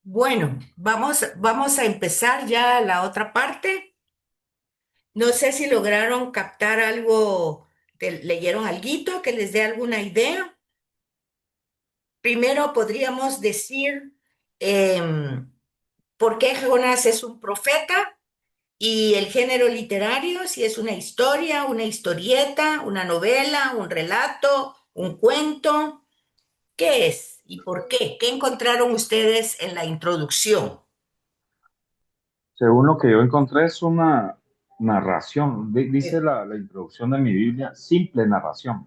Bueno, vamos a empezar ya la otra parte. No sé si lograron captar algo, leyeron alguito que les dé alguna idea. Primero podríamos decir por qué Jonás es un profeta y el género literario, si es una historia, una historieta, una novela, un relato, un cuento. ¿Qué es y por qué? ¿Qué encontraron ustedes en la introducción? Según lo que yo encontré, es una narración. Dice la introducción de mi Biblia, simple narración.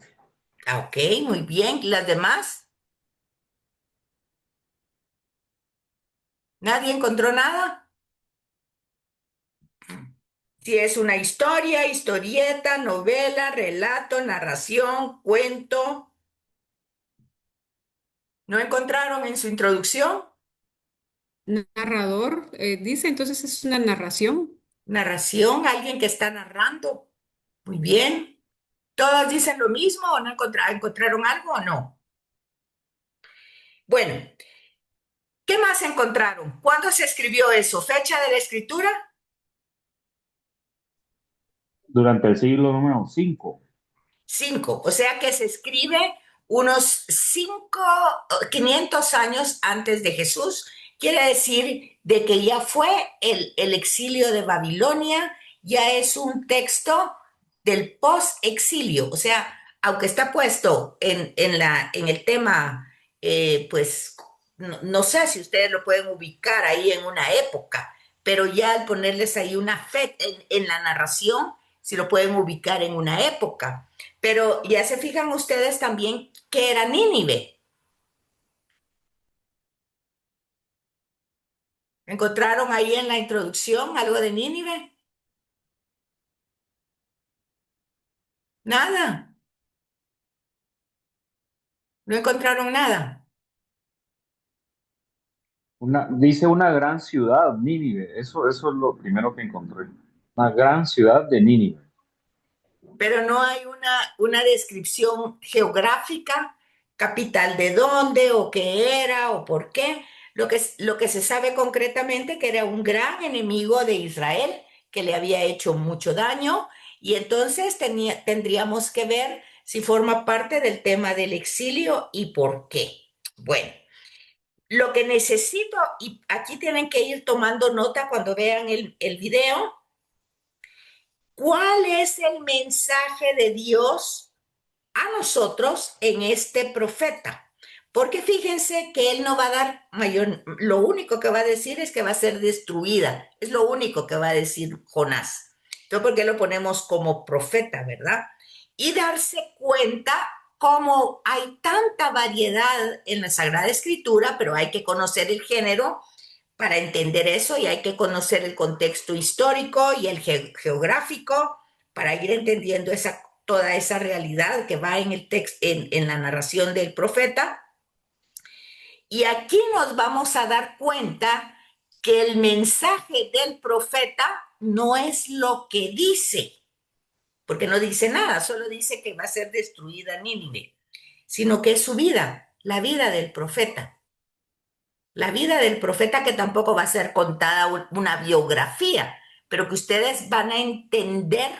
Ah, ok, muy bien. ¿Las demás? ¿Nadie encontró nada? Si es una historia, historieta, novela, relato, narración, cuento, ¿no encontraron en su introducción? Narrador, dice, entonces es una narración. Narración, alguien que está narrando. Muy bien. ¿Todos dicen lo mismo o no encontraron algo o no? Bueno, ¿qué más encontraron? ¿Cuándo se escribió eso? ¿Fecha de la escritura? Durante el siglo número 5. 5, o sea que se escribe unos 500 años antes de Jesús. Quiere decir de que ya fue el exilio de Babilonia, ya es un texto del post-exilio. O sea, aunque está puesto en el tema, pues no sé si ustedes lo pueden ubicar ahí en una época, pero ya al ponerles ahí una fe en la narración, si lo pueden ubicar en una época. Pero ya se fijan ustedes también que era Nínive. ¿Encontraron ahí en la introducción algo de Nínive? Nada. No encontraron nada. Dice una gran ciudad, Nínive. Eso es lo primero que encontré. Una gran ciudad de Nínive. Pero no hay una descripción geográfica, capital de dónde o qué era o por qué. Lo que se sabe concretamente que era un gran enemigo de Israel, que le había hecho mucho daño, y entonces tendríamos que ver si forma parte del tema del exilio y por qué. Bueno, lo que necesito, y aquí tienen que ir tomando nota cuando vean el video, ¿cuál es el mensaje de Dios a nosotros en este profeta? Porque fíjense que él no va a dar mayor, lo único que va a decir es que va a ser destruida, es lo único que va a decir Jonás. Entonces, ¿por qué lo ponemos como profeta, verdad? Y darse cuenta cómo hay tanta variedad en la Sagrada Escritura, pero hay que conocer el género para entender eso y hay que conocer el contexto histórico y el geográfico para ir entendiendo toda esa realidad que va en el texto, en la narración del profeta. Y aquí nos vamos a dar cuenta que el mensaje del profeta no es lo que dice, porque no dice nada, solo dice que va a ser destruida Nínive, sino que es su vida, la vida del profeta. La vida del profeta que tampoco va a ser contada una biografía, pero que ustedes van a entender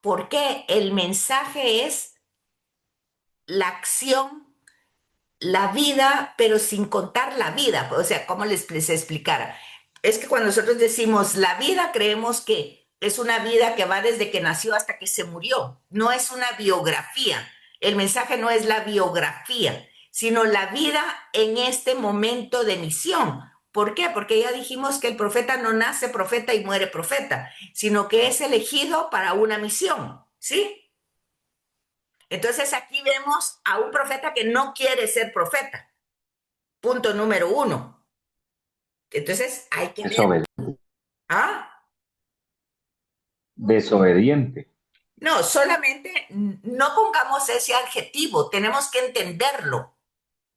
por qué el mensaje es la acción, la vida, pero sin contar la vida. O sea, ¿cómo les explicara? Es que cuando nosotros decimos la vida, creemos que es una vida que va desde que nació hasta que se murió. No es una biografía. El mensaje no es la biografía, sino la vida en este momento de misión. ¿Por qué? Porque ya dijimos que el profeta no nace profeta y muere profeta, sino que es elegido para una misión, ¿sí? Entonces aquí vemos a un profeta que no quiere ser profeta. Punto número uno. Entonces hay que ver. ¿Ah? Desobediente. No, solamente no pongamos ese adjetivo, tenemos que entenderlo.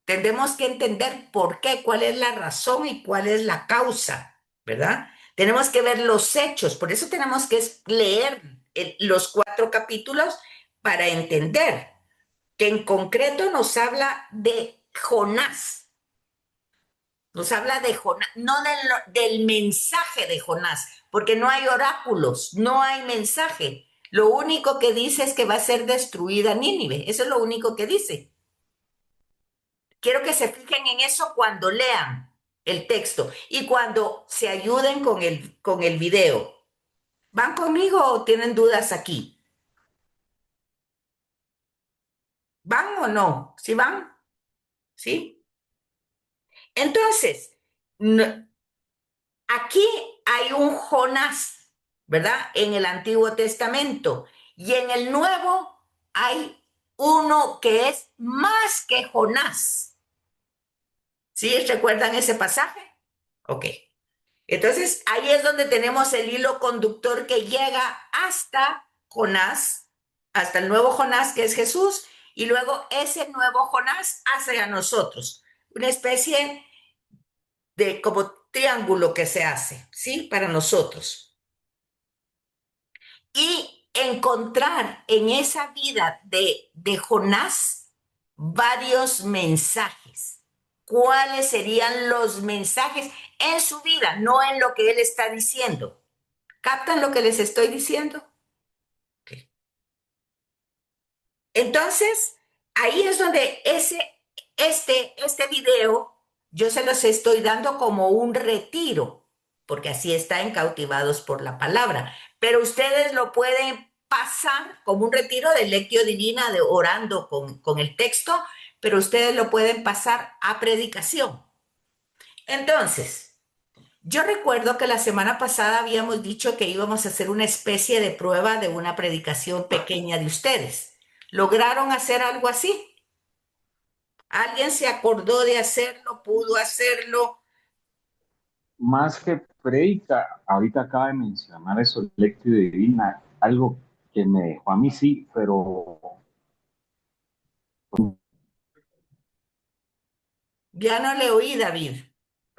Tenemos que entender por qué, cuál es la razón y cuál es la causa, ¿verdad? Tenemos que ver los hechos, por eso tenemos que leer los 4 capítulos para entender que en concreto nos habla de Jonás. Nos habla de Jonás, no del mensaje de Jonás, porque no hay oráculos, no hay mensaje. Lo único que dice es que va a ser destruida Nínive. Eso es lo único que dice. Quiero que se fijen en eso cuando lean el texto y cuando se ayuden con el video. ¿Van conmigo o tienen dudas aquí? ¿Van o no? ¿Sí van? ¿Sí? Entonces, aquí hay un Jonás, ¿verdad? En el Antiguo Testamento. Y en el Nuevo hay uno que es más que Jonás. ¿Sí? ¿Recuerdan ese pasaje? Ok. Entonces, ahí es donde tenemos el hilo conductor que llega hasta Jonás, hasta el nuevo Jonás que es Jesús, y luego ese nuevo Jonás hacia nosotros. Una especie de como triángulo que se hace, ¿sí? Para nosotros. Y encontrar en esa vida de Jonás varios mensajes. ¿Cuáles serían los mensajes en su vida, no en lo que él está diciendo? ¿Captan lo que les estoy diciendo? Okay. Entonces, ahí es donde este video yo se los estoy dando como un retiro, porque así está en Cautivados por la Palabra. Pero ustedes lo pueden pasar como un retiro de lectio divina, de orando con el texto, pero ustedes lo pueden pasar a predicación. Entonces, yo recuerdo que la semana pasada habíamos dicho que íbamos a hacer una especie de prueba de una predicación pequeña de ustedes. ¿Lograron hacer algo así? ¿Alguien se acordó de hacerlo? ¿Pudo hacerlo? Más que predica, ahorita acaba de mencionar eso, lectio divina, algo que me dejó a mí sí, pero Ya no le oí, David.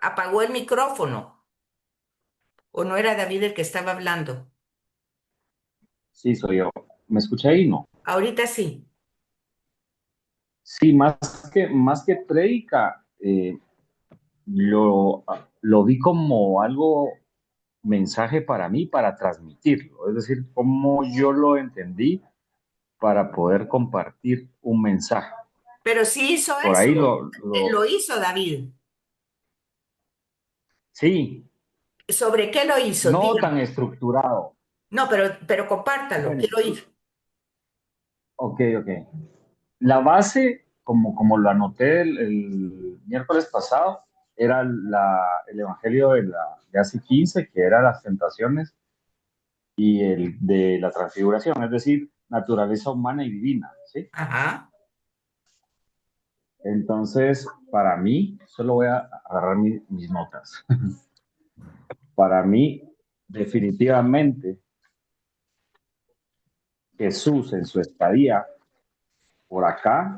Apagó el micrófono. ¿O no era David el que estaba hablando? sí soy yo. ¿Me escucha ahí? No. Ahorita sí. Sí, más que predica, lo, lo vi como algo mensaje para mí, para transmitirlo, es decir, cómo yo lo entendí para poder compartir un mensaje. Pero sí hizo Por eso. ahí lo Lo hizo David. sí, ¿Sobre qué lo hizo? no tan Dígame. estructurado. No, pero compártalo. Bueno, Quiero oír. ok. La base, como lo anoté el miércoles pasado, era el Evangelio de hace 15, que era las tentaciones, y el de la transfiguración, es decir, naturaleza humana y divina, ¿sí? Ajá. Entonces, para mí, solo voy a agarrar mis notas. Para mí, definitivamente, Jesús en su estadía por acá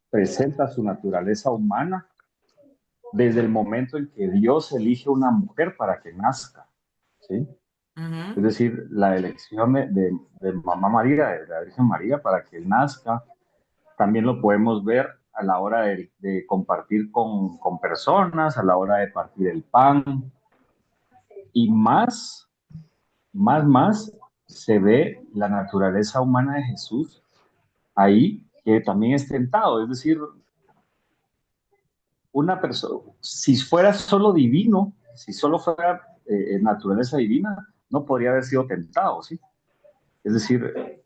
presenta su naturaleza humana desde el momento en que Dios elige una mujer para que nazca, ¿sí? Es Ujú. decir, la elección de Mamá María, de la Virgen María, para que nazca, también lo podemos ver a la hora de compartir con personas, a la hora de partir el pan, y más, se ve la naturaleza humana de Jesús ahí, que también es tentado, es decir, una persona, si fuera solo divino, si solo fuera naturaleza divina, no podría haber sido tentado, ¿sí? Es decir,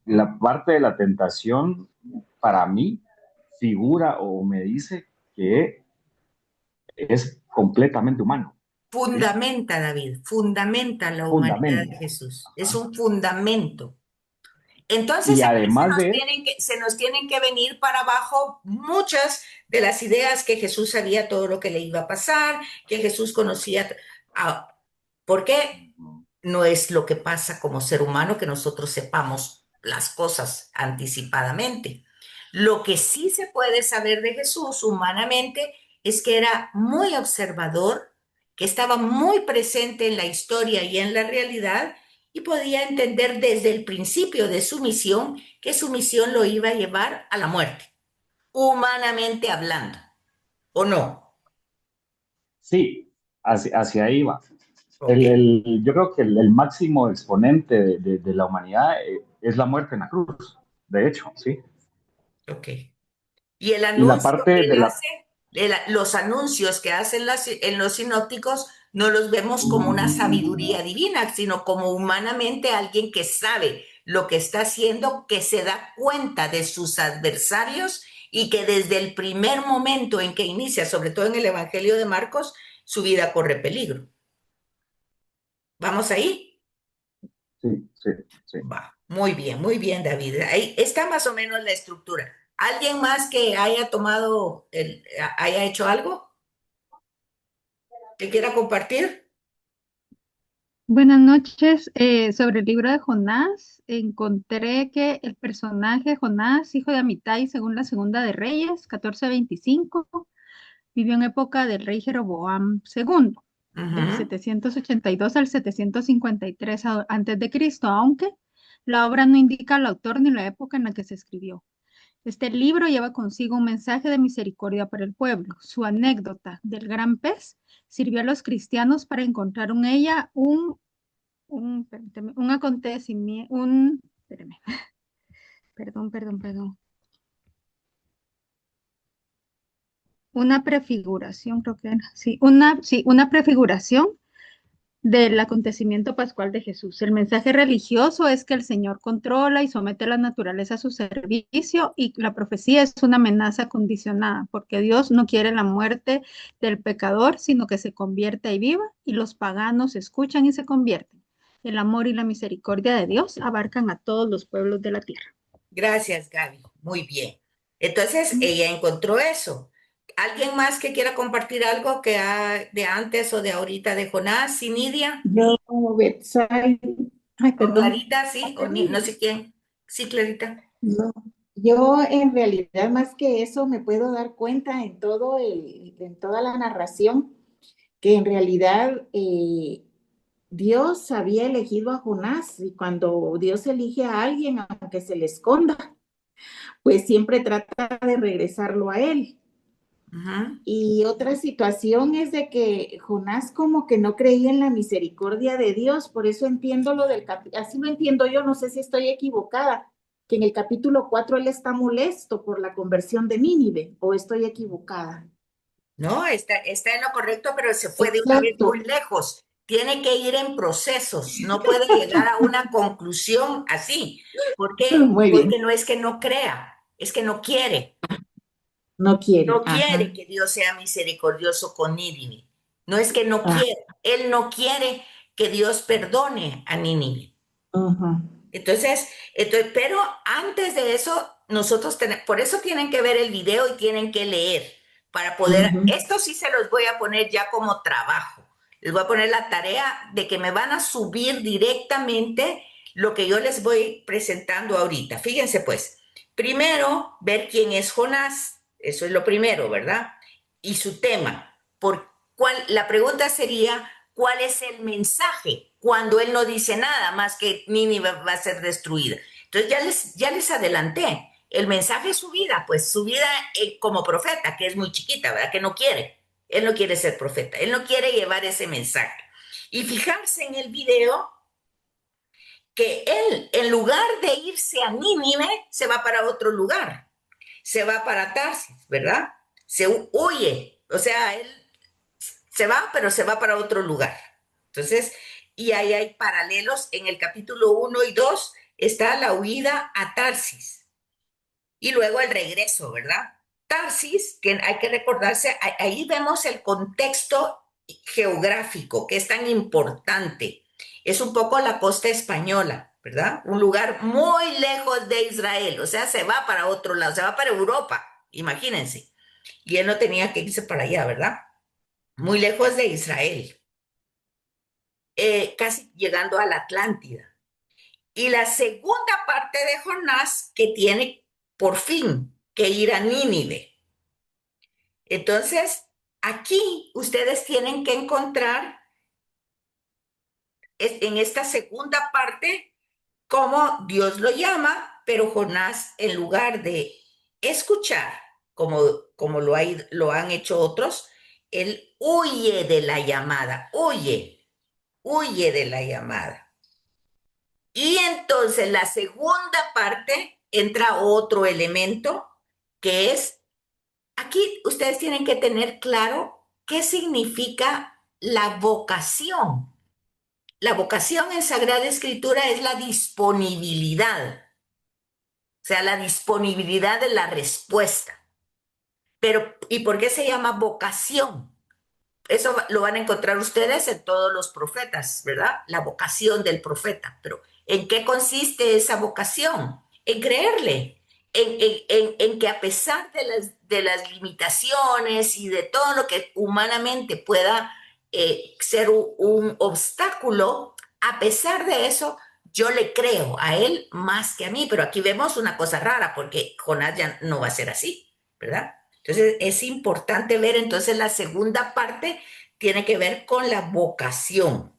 la parte de la tentación, para mí, figura o me dice que es completamente humano, ¿sí? Fundamenta, David, fundamenta la humanidad de Fundamento. Jesús. Es Ajá. un fundamento. Entonces Y aquí además de, se nos tienen que venir para abajo muchas de las ideas que Jesús sabía todo lo que le iba a pasar, que Jesús conocía. ¿Por qué? No es lo que pasa como ser humano que nosotros sepamos las cosas anticipadamente. Lo que sí se puede saber de Jesús humanamente es que era muy observador, que estaba muy presente en la historia y en la realidad y podía entender desde el principio de su misión que su misión lo iba a llevar a la muerte, humanamente hablando, ¿o no? Sí, hacia ahí va. Ok, Yo creo que el máximo exponente de la humanidad es la muerte en la cruz, de hecho, sí. ok. Y el Y la anuncio que parte él de la... hace, los anuncios que hacen en los sinópticos, no los vemos como una sabiduría divina, sino como humanamente alguien que sabe lo que está haciendo, que se da cuenta de sus adversarios y que desde el primer momento en que inicia, sobre todo en el Evangelio de Marcos, su vida corre peligro. ¿Vamos ahí? Sí, sí, sí. Va, muy bien, David. Ahí está más o menos la estructura. ¿Alguien más que haya haya hecho algo que quiera compartir? Buenas noches. Sobre el libro de Jonás, encontré que el personaje Jonás, hijo de Amitai, según la Segunda de Reyes, 14:25, vivió en época del rey Jeroboam II, del Ujú. 782 al 753 antes de Cristo, aunque la obra no indica el autor ni la época en la que se escribió. Este libro lleva consigo un mensaje de misericordia para el pueblo. Su anécdota del gran pez sirvió a los cristianos para encontrar en ella permíteme, un acontecimiento, espérame, perdón, una prefiguración, creo que era, sí, una prefiguración del acontecimiento pascual de Jesús. El mensaje religioso es que el Señor controla y somete la naturaleza a su servicio, y la profecía es una amenaza condicionada, porque Dios no quiere la muerte del pecador, sino que se convierta y viva, y los paganos escuchan y se convierten. El amor y la misericordia de Dios abarcan a todos los pueblos de la tierra. Gracias, Gaby. Muy bien. Entonces, ella encontró eso. ¿Alguien más que quiera compartir algo de antes o de ahorita de Jonás y Nidia? Yo, Betsy, ay, ¿O perdón. Clarita, sí? No sé quién. Sí, Clarita. No, yo en realidad más que eso me puedo dar cuenta en toda la narración que en realidad Dios había elegido a Jonás, y cuando Dios elige a alguien, aunque se le esconda, pues siempre trata de regresarlo a él. Ujú. Y otra situación es de que Jonás como que no creía en la misericordia de Dios, por eso entiendo así lo entiendo yo, no sé si estoy equivocada, que en el capítulo 4 él está molesto por la conversión de Nínive, o estoy equivocada. No, está en lo correcto, pero se fue de una vez Exacto, muy lejos. Tiene que ir en procesos, no puede llegar a una conclusión así. ¿Por qué? muy bien, Porque no es que no crea, es que no quiere. no quiere, No quiere ajá, que Dios sea misericordioso con Nínive. No es que no ah, quiera, él no quiere que Dios perdone a Nínive. ajá, Pero antes de eso, por eso tienen que ver el video y tienen que leer para poder, ajá, esto sí se los voy a poner ya como trabajo. Les voy a poner la tarea de que me van a subir directamente lo que yo les voy presentando ahorita. Fíjense pues, primero ver quién es Jonás, eso es lo primero, ¿verdad? Y su tema. La pregunta sería, ¿cuál es el mensaje cuando él no dice nada más que Nínive va a ser destruida? Entonces ya les adelanté. El mensaje es su vida, pues su vida como profeta, que es muy chiquita, ¿verdad? Que no quiere. Él no quiere ser profeta, él no quiere llevar ese mensaje. Y fijarse en el video que él, en lugar de irse a Nínive, se va para otro lugar, se va para Tarsis, ¿verdad? Se huye, o sea, él se va, pero se va para otro lugar. Entonces, y ahí hay paralelos en el capítulo 1 y 2 está la huida a Tarsis y luego el regreso, ¿verdad? Tarsis, que hay que recordarse, ahí vemos el contexto geográfico que es tan importante. Es un poco la costa española, ¿verdad? Un lugar muy lejos de Israel, o sea, se va para otro lado, se va para Europa, imagínense. Y él no tenía que irse para allá, ¿verdad? Muy lejos de Israel, casi llegando a la Atlántida. Y la segunda parte de Jonás que tiene por fin que ir a Nínive. Entonces, aquí ustedes tienen que encontrar en esta segunda parte cómo Dios lo llama, pero Jonás, en lugar de escuchar, como lo han hecho otros, él huye de la llamada, huye de la llamada. Y entonces la segunda parte entra otro elemento que es, aquí ustedes tienen que tener claro qué significa la vocación. La vocación en Sagrada Escritura es la disponibilidad, o sea, la disponibilidad de la respuesta. Pero, ¿y por qué se llama vocación? Eso lo van a encontrar ustedes en todos los profetas, ¿verdad? La vocación del profeta. Pero ¿en qué consiste esa vocación? En creerle, en que a pesar de las limitaciones y de todo lo que humanamente pueda ser un obstáculo, a pesar de eso, yo le creo a él más que a mí. Pero aquí vemos una cosa rara, porque Jonás ya no va a ser así, ¿verdad? Entonces es importante ver, entonces la segunda parte tiene que ver con la vocación.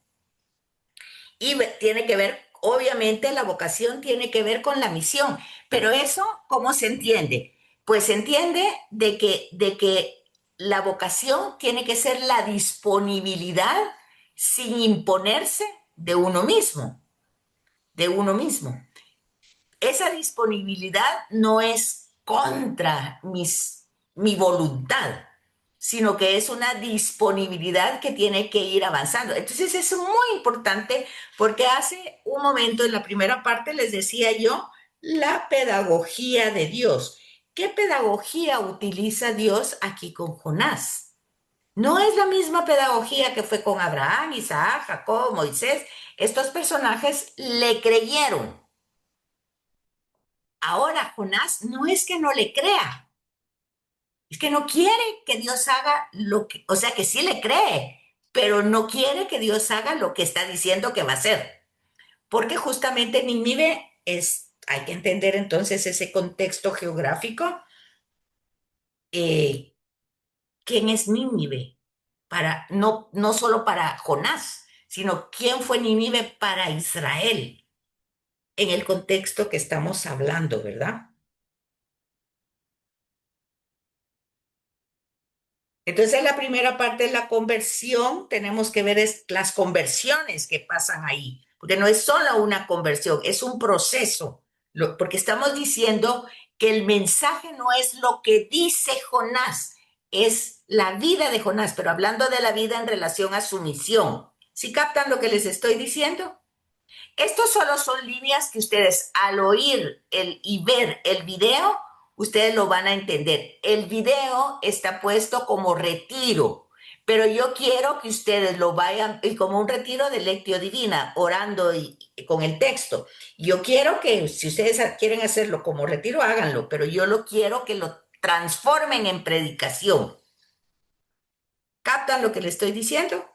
Y tiene que ver, obviamente la vocación tiene que ver con la misión. Pero eso, ¿cómo se entiende? Pues se entiende de que la vocación tiene que ser la disponibilidad sin imponerse de uno mismo, de uno mismo. Esa disponibilidad no es contra mi voluntad, sino que es una disponibilidad que tiene que ir avanzando. Entonces es muy importante porque hace un momento en la primera parte les decía yo la pedagogía de Dios. ¿Qué pedagogía utiliza Dios aquí con Jonás? No es la misma pedagogía que fue con Abraham, Isaac, Jacob, Moisés. Estos personajes le creyeron. Ahora, Jonás no es que no le crea, es que no quiere que Dios haga lo que, o sea, que sí le cree, pero no quiere que Dios haga lo que está diciendo que va a hacer. Porque justamente Nínive es, hay que entender entonces ese contexto geográfico. Eh, ¿Quién es Nínive? No solo para Jonás, sino quién fue Nínive para Israel en el contexto que estamos hablando, ¿verdad? Entonces, la primera parte es la conversión. Tenemos que ver las conversiones que pasan ahí, porque no es solo una conversión, es un proceso, porque estamos diciendo que el mensaje no es lo que dice Jonás, es la vida de Jonás, pero hablando de la vida en relación a su misión. ¿Sí captan lo que les estoy diciendo? Estos solo son líneas que ustedes al oír y ver el video, ustedes lo van a entender. El video está puesto como retiro, pero yo quiero que ustedes lo vayan, y como un retiro de Lectio Divina, orando con el texto. Yo quiero que si ustedes quieren hacerlo como retiro, háganlo, pero yo lo quiero que lo transformen en predicación. ¿Captan lo que les estoy diciendo?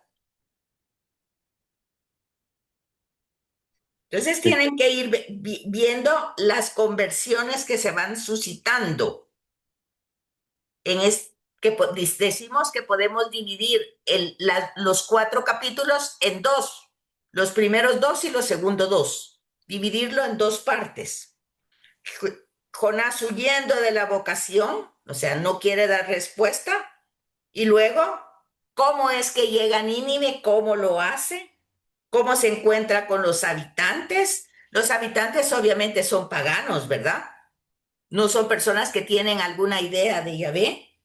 Entonces Sí. tienen que ir viendo las conversiones que se van suscitando. Decimos que podemos dividir los 4 capítulos en 2, los primeros 2 y los segundos 2, dividirlo en 2 partes. Jonás huyendo de la vocación, o sea, no quiere dar respuesta, y luego, ¿cómo es que llega a Nínive? ¿Cómo lo hace? ¿Cómo se encuentra con los habitantes? Los habitantes obviamente son paganos, ¿verdad? No son personas que tienen alguna idea de Yahvé.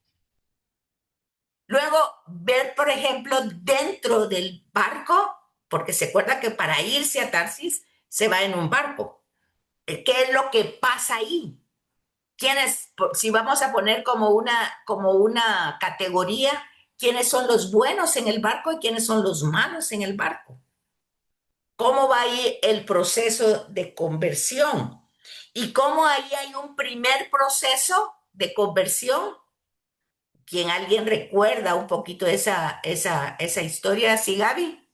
Luego, ver, por ejemplo, dentro del barco, porque se acuerda que para irse a Tarsis se va en un barco. ¿Qué es lo que pasa ahí? ¿Quiénes, si vamos a poner como una categoría, quiénes son los buenos en el barco y quiénes son los malos en el barco? ¿Cómo va ahí el proceso de conversión? ¿Y cómo ahí hay un primer proceso de conversión? ¿Quién alguien recuerda un poquito esa historia así, Gaby?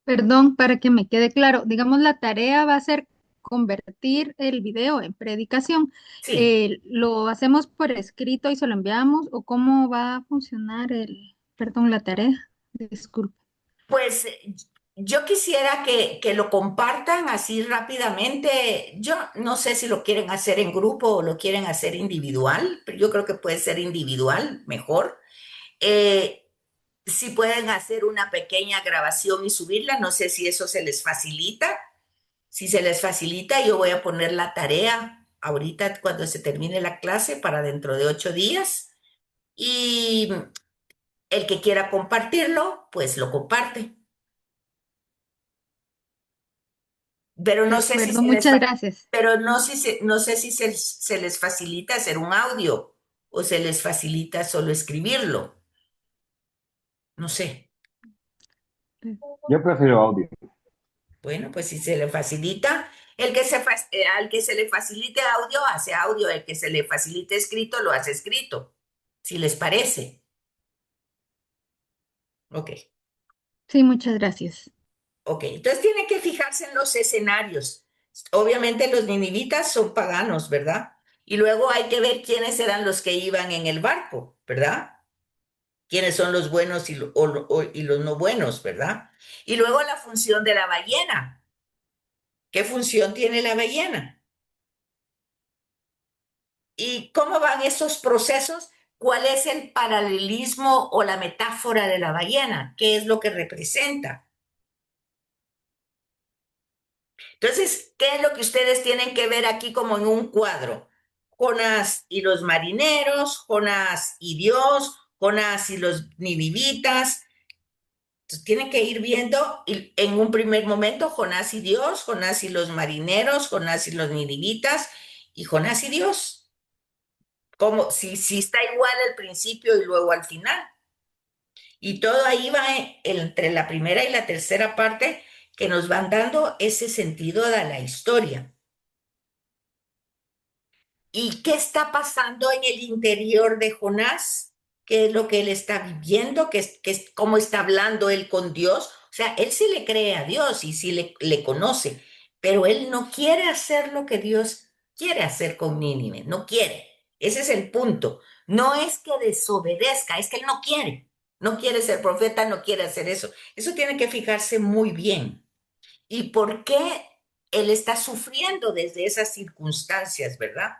Perdón, para que me quede claro, digamos, la tarea va a ser convertir el video en predicación. Sí, ¿Lo hacemos por escrito y se lo enviamos o cómo va a funcionar perdón, la tarea? Disculpe. pues yo quisiera que lo compartan así rápidamente. Yo no sé si lo quieren hacer en grupo o lo quieren hacer individual, pero yo creo que puede ser individual mejor. si pueden hacer una pequeña grabación y subirla, no sé si eso se les facilita. Si se les facilita, yo voy a poner la tarea ahorita cuando se termine la clase para dentro de 8 días. Y el que quiera compartirlo, pues lo comparte. Pero De no sé si acuerdo, se les, muchas gracias. pero no sé si se les facilita hacer un audio o se les facilita solo escribirlo. No sé. Yo prefiero audio. Bueno, pues si se le facilita, al que se le facilite audio, hace audio, el que se le facilite escrito, lo hace escrito, si les parece. Ok, Sí, muchas gracias. ok. Entonces tienen que fijarse en los escenarios. Obviamente los ninivitas son paganos, ¿verdad? Y luego hay que ver quiénes eran los que iban en el barco, ¿verdad? Quiénes son los buenos y los no buenos, ¿verdad? Y luego la función de la ballena. ¿Qué función tiene la ballena? ¿Y cómo van esos procesos? ¿Cuál es el paralelismo o la metáfora de la ballena? ¿Qué es lo que representa? Entonces, ¿qué es lo que ustedes tienen que ver aquí como en un cuadro? Jonás y los marineros, Jonás y Dios, Jonás y los ninivitas. Entonces, tienen que ir viendo en un primer momento Jonás y Dios, Jonás y los marineros, Jonás y los ninivitas y Jonás y Dios. Como si está igual al principio y luego al final. Y todo ahí va entre la primera y la tercera parte que nos van dando ese sentido de la historia. ¿Y qué está pasando en el interior de Jonás? ¿Qué es lo que él está viviendo? ¿Cómo está hablando él con Dios? O sea, él sí le cree a Dios y sí le conoce, pero él no quiere hacer lo que Dios quiere hacer con Nínive, no quiere. Ese es el punto. No es que desobedezca, es que él no quiere. No quiere ser profeta, no quiere hacer eso. Eso tiene que fijarse muy bien. ¿Y por qué él está sufriendo desde esas circunstancias, verdad?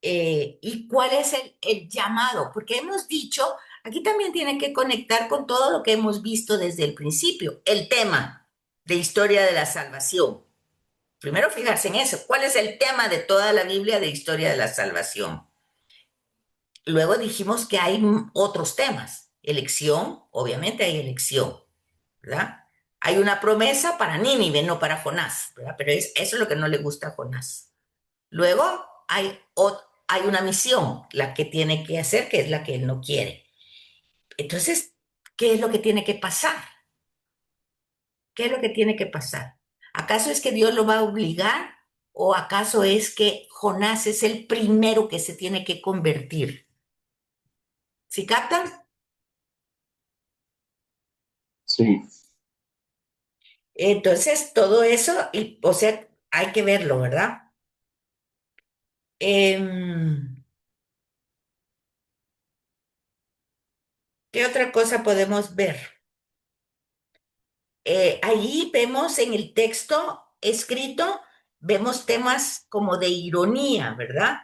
¿Y cuál es el llamado? Porque hemos dicho, aquí también tiene que conectar con todo lo que hemos visto desde el principio, el tema de historia de la salvación. Primero fijarse en eso, ¿cuál es el tema de toda la Biblia de historia de la salvación? Luego dijimos que hay otros temas, elección, obviamente hay elección, ¿verdad? Hay una promesa para Nínive, no para Jonás, ¿verdad? Pero eso es lo que no le gusta a Jonás. Luego hay una misión, la que tiene que hacer, que es la que él no quiere. Entonces, ¿qué es lo que tiene que pasar? ¿Qué es lo que tiene que pasar? ¿Acaso es que Dios lo va a obligar o acaso es que Jonás es el primero que se tiene que convertir? ¿Sí captan? Sí. Entonces, todo eso, o sea, hay que verlo, ¿verdad? ¿Qué otra cosa podemos ver? Allí vemos en el texto escrito, vemos temas como de ironía, ¿verdad?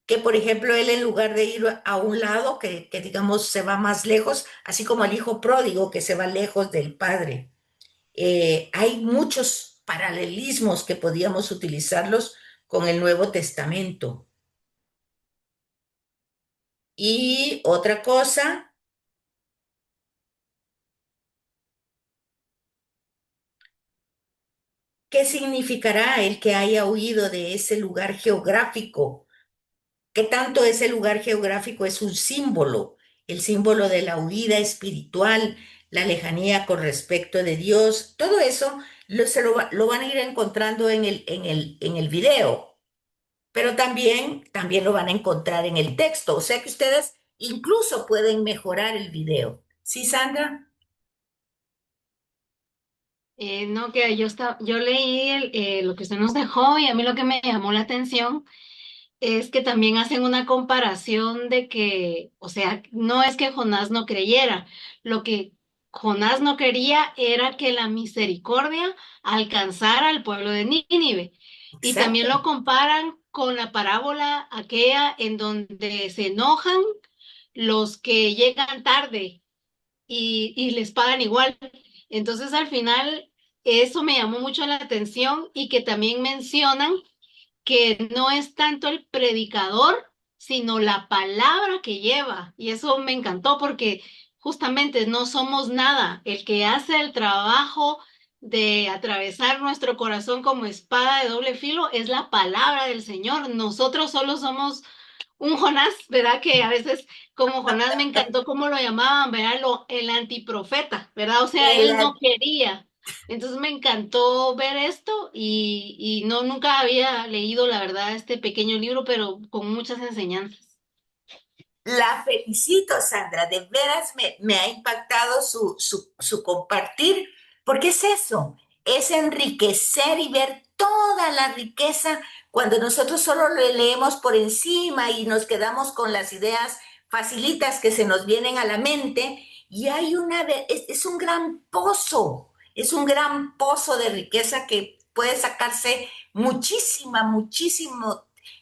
Que por ejemplo él en lugar de ir a un lado, que digamos se va más lejos, así como el hijo pródigo que se va lejos del padre. Hay muchos paralelismos que podíamos utilizarlos con el Nuevo Testamento. Y otra cosa, ¿qué significará el que haya huido de ese lugar geográfico? ¿Qué tanto ese lugar geográfico es un símbolo? El símbolo de la huida espiritual, la lejanía con respecto de Dios, todo eso lo van a ir encontrando en el video, pero también lo van a encontrar en el texto. O sea que ustedes incluso pueden mejorar el video. ¿Sí, Sandra? No, que yo leí lo que usted nos dejó y a mí lo que me llamó la atención es que también hacen una comparación de que, o sea, no es que Jonás no creyera, lo que Jonás no quería era que la misericordia alcanzara al pueblo de Nínive. Y también Exacto. lo comparan con la parábola aquella en donde se enojan los que llegan tarde y les pagan igual. Entonces, al final, eso me llamó mucho la atención y que también mencionan que no es tanto el predicador, sino la palabra que lleva. Y eso me encantó porque justamente no somos nada. El que hace el trabajo de atravesar nuestro corazón como espada de doble filo es la palabra del Señor. Nosotros solo somos un Jonás, ¿verdad? Que a veces como Jonás me encantó cómo lo llamaban, ¿verdad? El antiprofeta, ¿verdad? O sea, El él no quería. Entonces me encantó ver esto y no, nunca había leído, la verdad, este pequeño libro, pero con muchas enseñanzas. La felicito, Sandra, de veras me ha impactado su compartir, porque es eso, es enriquecer y ver toda la riqueza cuando nosotros solo le leemos por encima y nos quedamos con las ideas facilitas que se nos vienen a la mente, y hay es un gran pozo, es un gran pozo de riqueza que puede sacarse muchísimo.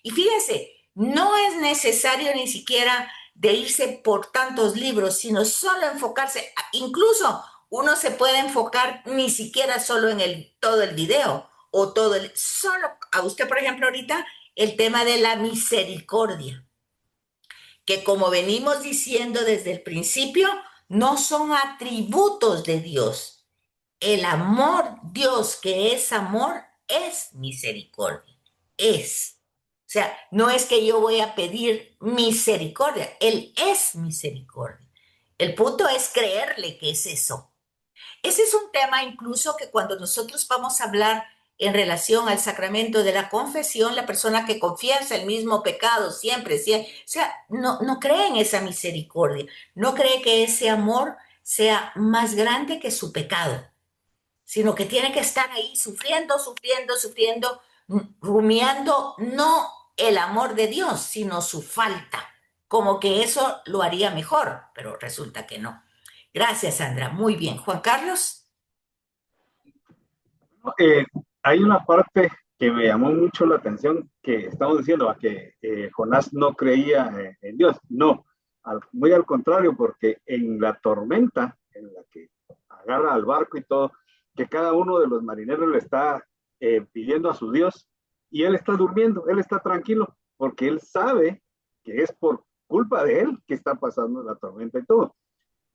Y fíjense, no es necesario ni siquiera de irse por tantos libros, sino solo enfocarse, incluso uno se puede enfocar ni siquiera solo en todo el video o solo a usted, por ejemplo, ahorita el tema de la misericordia, que como venimos diciendo desde el principio, no son atributos de Dios. El amor, Dios que es amor, es misericordia. Es. O sea, no es que yo voy a pedir misericordia, Él es misericordia. El punto es creerle que es eso. Ese es un tema incluso que cuando nosotros vamos a hablar en relación al sacramento de la confesión, la persona que confiesa el mismo pecado siempre, o sea, no cree en esa misericordia, no cree que ese amor sea más grande que su pecado, sino que tiene que estar ahí sufriendo, rumiando no el amor de Dios, sino su falta, como que eso lo haría mejor, pero resulta que no. Gracias, Sandra. Muy bien. Juan Carlos. Eh, Hay una parte que me llamó mucho la atención, que estamos diciendo a que Jonás no creía en Dios. No, muy al contrario, porque en la tormenta en la que agarra al barco y todo, que cada uno de los marineros le está pidiendo a su Dios y él está durmiendo, él está tranquilo, porque él sabe que es por culpa de él que está pasando la tormenta y todo,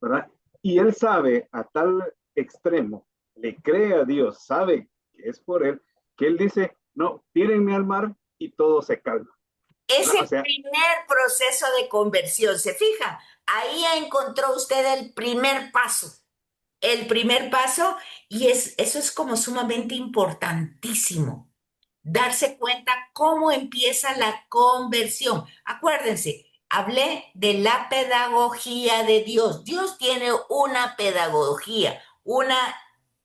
¿verdad? Y él sabe a tal extremo, le cree a Dios, sabe que es por él, que él dice, no, tírenme al mar y todo se calma. Es ¿Verdad? O el sea, primer proceso de conversión. ¿Se fija? Ahí encontró usted el primer paso. El primer paso, y eso es como sumamente importantísimo. Darse cuenta cómo empieza la conversión. Acuérdense, hablé de la pedagogía de Dios. Dios tiene una pedagogía, una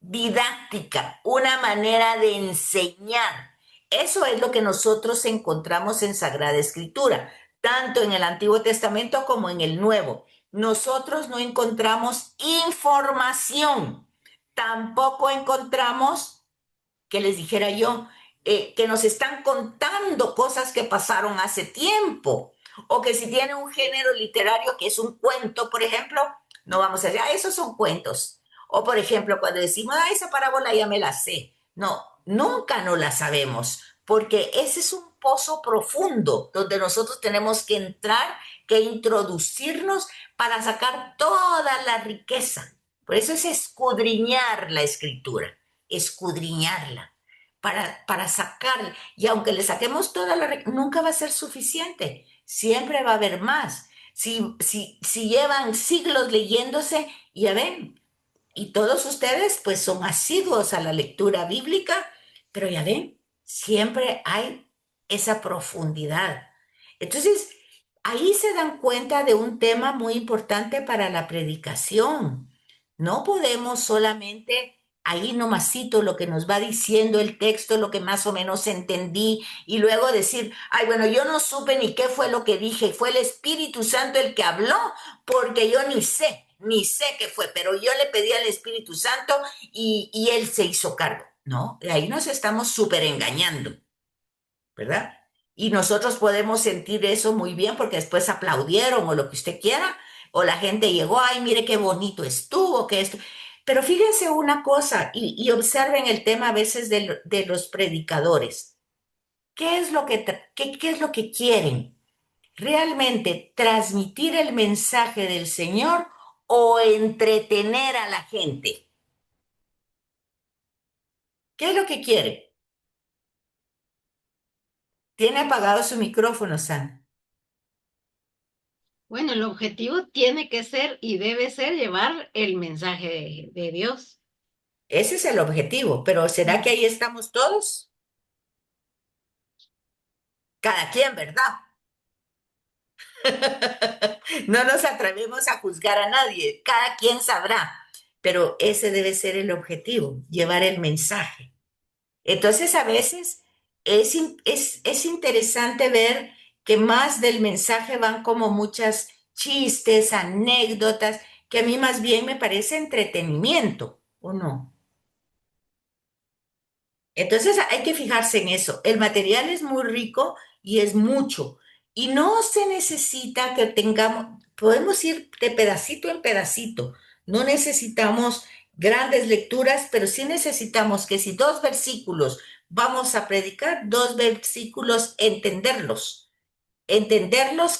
didáctica, una manera de enseñar. Eso es lo que nosotros encontramos en Sagrada Escritura, tanto en el Antiguo Testamento como en el Nuevo. Nosotros no encontramos información, tampoco encontramos, que les dijera yo, que nos están contando cosas que pasaron hace tiempo, o que si tiene un género literario que es un cuento, por ejemplo, no vamos a decir, ah, esos son cuentos. O por ejemplo, cuando decimos, ah, esa parábola ya me la sé. No, nunca no la sabemos, porque ese es un pozo profundo donde nosotros tenemos que entrar, que introducirnos para sacar toda la riqueza. Por eso es escudriñar la escritura, escudriñarla para sacar, y aunque le saquemos toda nunca va a ser suficiente, siempre va a haber más. Si llevan siglos leyéndose, ya ven, y todos ustedes pues son asiduos a la lectura bíblica, pero ya ven, siempre hay esa profundidad. Entonces, ahí se dan cuenta de un tema muy importante para la predicación. No podemos solamente ahí nomasito lo que nos va diciendo el texto, lo que más o menos entendí, y luego decir, ay, bueno, yo no supe ni qué fue lo que dije, fue el Espíritu Santo el que habló, porque yo ni sé qué fue, pero yo le pedí al Espíritu Santo y él se hizo cargo. No, ahí nos estamos súper engañando, ¿verdad? Y nosotros podemos sentir eso muy bien porque después aplaudieron o lo que usted quiera, o la gente llegó, ay, mire qué bonito estuvo, que esto. Pero fíjense una cosa y observen el tema a veces de los predicadores. ¿Qué es lo que, qué es lo que quieren? ¿Realmente transmitir el mensaje del Señor o entretener a la gente? ¿Qué es lo que quiere? Tiene apagado su micrófono, San. Bueno, el objetivo tiene que ser y debe ser llevar el mensaje de Dios. Ese es el objetivo, pero ¿será que ahí estamos todos? Cada quien, ¿verdad? No nos atrevemos a juzgar a nadie, cada quien sabrá, pero ese debe ser el objetivo, llevar el mensaje. Entonces, a veces es interesante ver que más del mensaje van como muchas chistes, anécdotas, que a mí más bien me parece entretenimiento, ¿o no? Entonces hay que fijarse en eso. El material es muy rico y es mucho. Y no se necesita que tengamos, podemos ir de pedacito en pedacito. No necesitamos grandes lecturas, pero sí necesitamos que si 2 versículos vamos a predicar, 2 versículos entenderlos,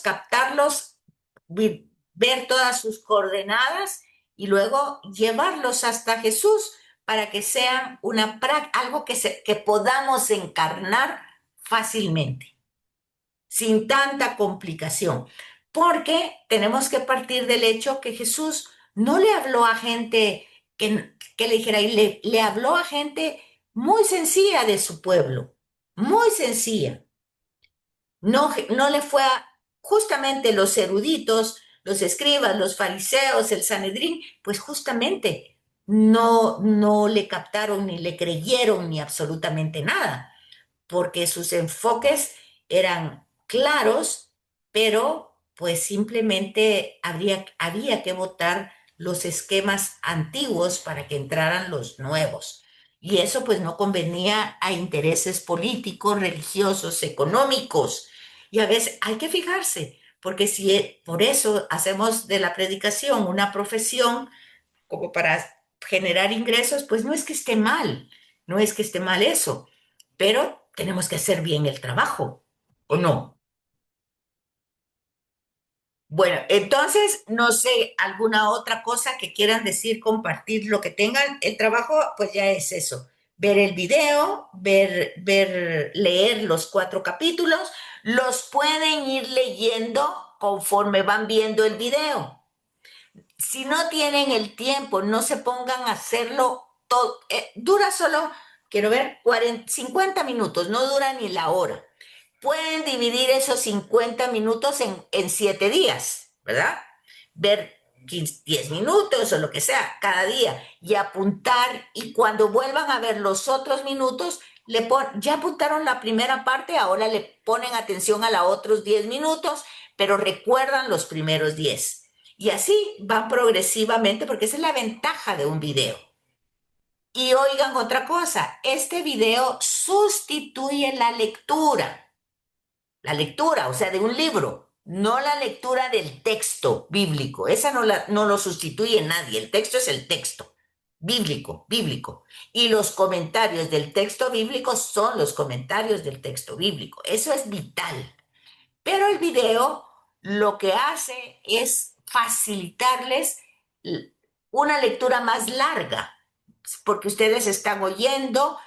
captarlos, ver todas sus coordenadas y luego llevarlos hasta Jesús para que sean algo que podamos encarnar fácilmente, sin tanta complicación. Porque tenemos que partir del hecho que Jesús no le habló a gente que le dijera, y le habló a gente muy sencilla de su pueblo, muy sencilla. No le fue a justamente los eruditos, los escribas, los fariseos, el Sanedrín, pues justamente no le captaron ni le creyeron ni absolutamente nada, porque sus enfoques eran claros, pero pues simplemente había que votar los esquemas antiguos para que entraran los nuevos. Y eso pues no convenía a intereses políticos, religiosos, económicos. Y a veces hay que fijarse, porque si por eso hacemos de la predicación una profesión como para generar ingresos, pues no es que esté mal, no es que esté mal eso, pero tenemos que hacer bien el trabajo, ¿o no? Bueno, entonces, no sé, alguna otra cosa que quieran decir, compartir lo que tengan. El trabajo, pues ya es eso, ver el video, leer los 4 capítulos, los pueden ir leyendo conforme van viendo el video. Si no tienen el tiempo, no se pongan a hacerlo todo. Dura solo, quiero ver, 50 minutos, no dura ni la hora. Pueden dividir esos 50 minutos en 7 días, ¿verdad? Ver 10 minutos o lo que sea cada día y apuntar, y cuando vuelvan a ver los otros minutos, ya apuntaron la primera parte, ahora le ponen atención a los otros 10 minutos, pero recuerdan los primeros 10. Y así van progresivamente, porque esa es la ventaja de un video. Y oigan otra cosa, este video sustituye la lectura, o sea, de un libro, no la lectura del texto bíblico. Esa no lo sustituye nadie, el texto es el texto bíblico. Y los comentarios del texto bíblico son los comentarios del texto bíblico. Eso es vital. Pero el video lo que hace es facilitarles una lectura más larga, porque ustedes están oyendo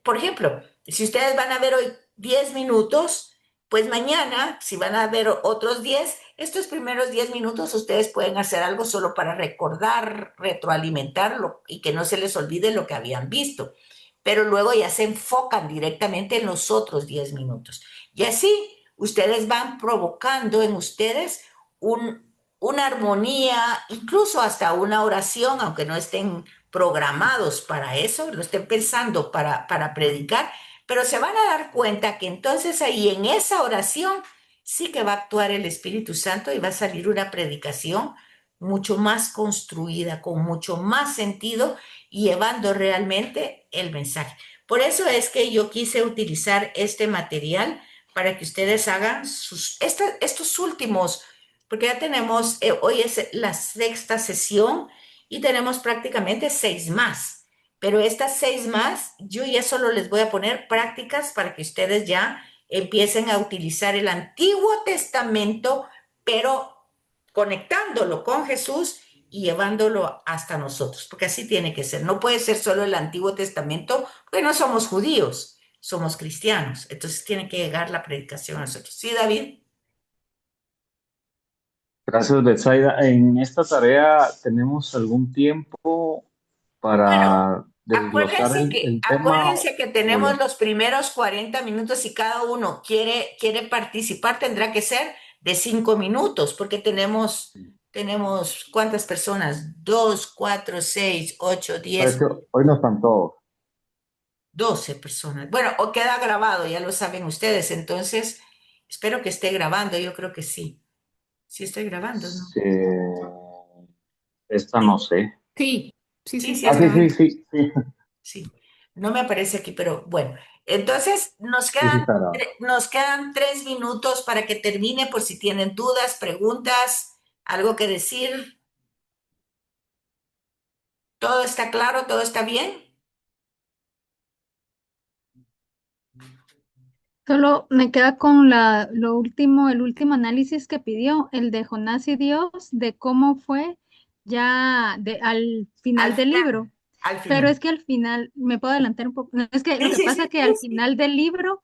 por ejemplo, si ustedes van a ver hoy 10 minutos, pues mañana, si van a ver otros 10, estos primeros 10 minutos ustedes pueden hacer algo solo para recordar, retroalimentarlo y que no se les olvide lo que habían visto. Pero luego ya se enfocan directamente en los otros 10 minutos. Y así ustedes van provocando en ustedes una armonía, incluso hasta una oración, aunque no estén programados para eso, lo estén pensando para predicar, pero se van a dar cuenta que entonces ahí en esa oración sí que va a actuar el Espíritu Santo y va a salir una predicación mucho más construida, con mucho más sentido y llevando realmente el mensaje. Por eso es que yo quise utilizar este material para que ustedes hagan estos últimos, porque ya tenemos, hoy es la sexta sesión y tenemos prácticamente 6 más. Pero estas 6 más, yo ya solo les voy a poner prácticas para que ustedes ya empiecen a utilizar el Antiguo Testamento, pero conectándolo con Jesús y llevándolo hasta nosotros, porque así tiene que ser. No puede ser solo el Antiguo Testamento, porque no somos judíos, somos cristianos. Entonces tiene que llegar la predicación a nosotros. ¿Sí, David? Gracias, Betsaida. En esta tarea, ¿tenemos algún tiempo Bueno, para desglosar el tema acuérdense que o tenemos ya? los primeros 40 minutos y cada uno quiere participar, tendrá que ser de 5 minutos, porque tenemos ¿cuántas personas? 2, 4, 6, 8, Es 10, que hoy no están todos. 12 personas. Bueno, o queda grabado, ya lo saben ustedes, entonces espero que esté grabando, yo creo que sí. Sí estoy grabando, ¿no? Sí, esta no Sí, sé. Sí, sí se sí, sí está Ah, sí, está. sí, grabando. sí, sí. Sí, no me aparece aquí, pero bueno. Entonces, Sí, sí estará. nos quedan 3 minutos para que termine por si tienen dudas, preguntas, algo que decir. ¿Todo está claro? ¿Todo está bien? Solo me queda con lo último, el último análisis que pidió, el de Jonás y Dios, de cómo fue ya al Al final del final, libro. al Pero final. es que al final, me puedo adelantar un poco, no, es que lo Sí, que sí, pasa sí, que sí, al sí. final del libro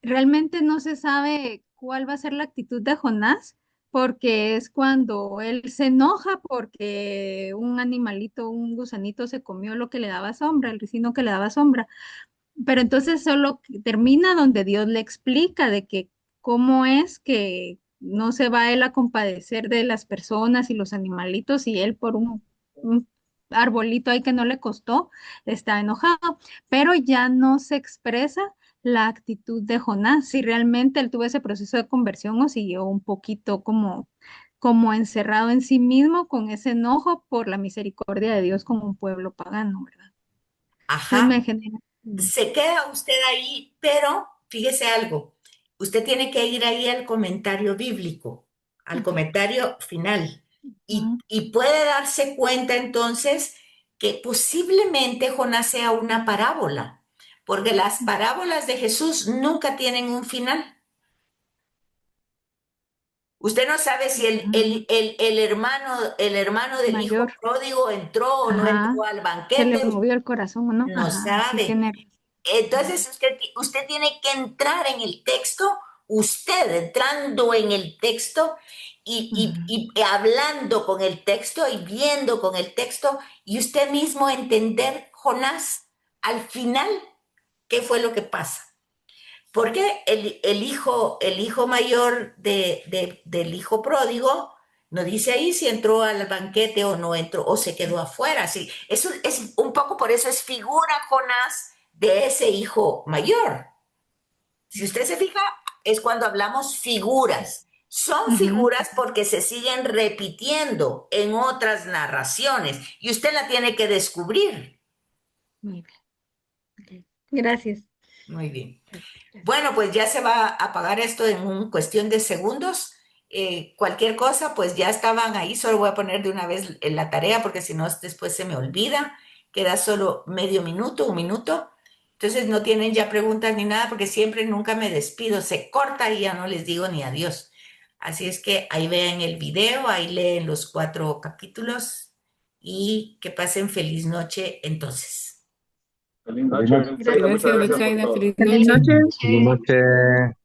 realmente no se sabe cuál va a ser la actitud de Jonás, porque es cuando él se enoja porque un animalito, un gusanito se comió lo que le daba sombra, el ricino que le daba sombra. Pero entonces solo termina donde Dios le explica de que cómo es que no se va él a compadecer de las personas y los animalitos y él por un arbolito ahí que no le costó, está enojado, pero ya no se expresa la actitud de Jonás, si realmente él tuvo ese proceso de conversión o siguió un poquito como encerrado en sí mismo con ese enojo por la misericordia de Dios con un pueblo pagano, ¿verdad? Entonces Ajá. me genera... Se queda usted ahí, pero fíjese algo. Usted tiene que ir ahí al comentario bíblico, al comentario final. Y puede darse cuenta entonces que posiblemente Jonás sea una parábola, porque las parábolas de Jesús nunca tienen un final. Usted no sabe si el hermano del hijo Mayor. pródigo entró o no entró Ajá. al Se le banquete, movió el corazón, ¿o no? no Ajá, sí sabe. tiene. Entonces usted tiene que entrar en el texto, usted entrando en el texto Ujú. y hablando con el texto y viendo con el texto y usted mismo entender, Jonás, al final, ¿qué fue lo que pasa? Porque el hijo mayor del hijo pródigo no dice ahí si entró al banquete o no entró o se quedó afuera. Sí, eso es un poco por eso es figura Jonás de ese hijo mayor. Si usted se fija, es cuando hablamos figuras. Son Ujú. figuras porque se siguen repitiendo en otras narraciones y usted la tiene que descubrir. Muy bien. Ok. Gracias. Muy bien. Gracias. Bueno, pues ya se va a apagar esto en cuestión de segundos. Cualquier cosa, pues ya estaban ahí. Solo voy a poner de una vez en la tarea porque si no, después se me olvida. Queda solo medio minuto, un minuto. Entonces no tienen ya preguntas ni nada porque siempre nunca me despido. Se corta y ya no les digo ni adiós. Así es que ahí vean el video, ahí leen los 4 capítulos y que pasen feliz noche entonces. Feliz noche, Betsaida. Gracias. Muchas Gracias, gracias por Betsaida. todo. Feliz Feliz noche. noche. Buenas noches.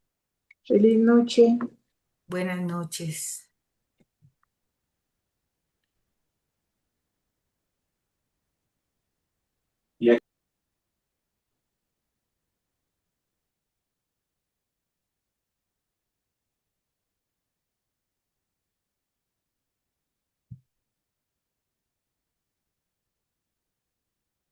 Feliz noche. Buenas noches.